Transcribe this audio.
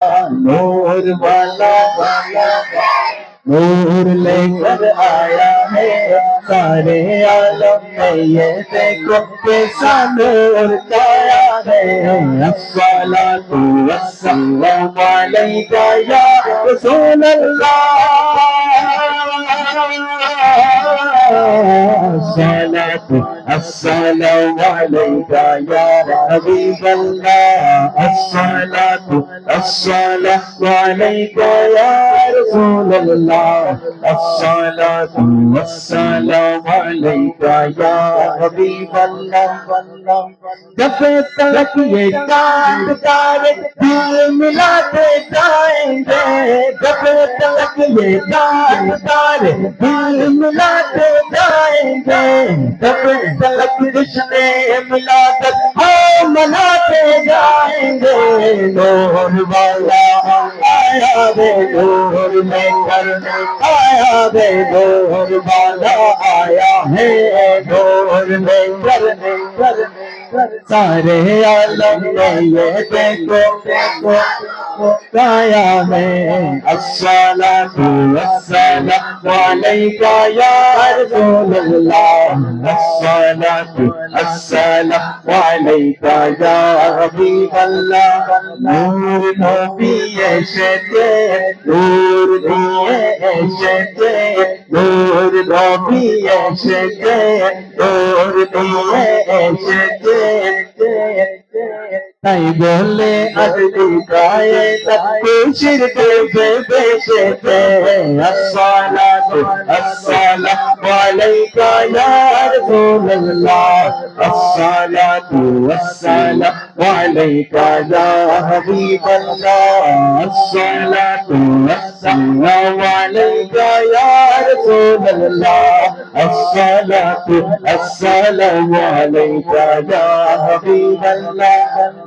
نور والا نور لے کر آیا ہے سارے عالم میں، یہ دیکھو کیسا نور چھایا ہے۔ الصلاۃ والسلام علیک یا رسول اللہ، الصلاۃ السلام علیک یا حبیب اللہ، الصلاۃ السلام علیک یا رسول اللہ، الصلاۃ والسلام علیک یا حبیب اللہ۔ جب تک یہ چاند تارے دل ملاتے جائیں گے، جب تک یہ چاند تارے دل ملاتے جائیں گے، جب تک رشتے ملاقت ہم مناتے جائیں گے۔ نور والا آیا ہے نور میں کرنے آیا ہے، نور والا آیا ہے نور میں کرنے سارے عالم میں، یہ دیکھو آیا ہے۔ الصلاۃ والسلام علیک یا رسول اللہ، الصلاۃ السلام علیک یا حبیب اللہ۔ نور دیے شتے نور دیے شتے نور دیے شتے نور دیے شتے نہیں بولے ادلی گائے تک شرک پہ بیشتے۔ الصلاۃ السلام علیک یا رسول اللہ، الصلاۃ والسلام علیک یا حبیب اللہ، الصلاۃ والسلام علیک یا رسول اللہ، الصلاۃ السلام علیک یا حبیب اللہ۔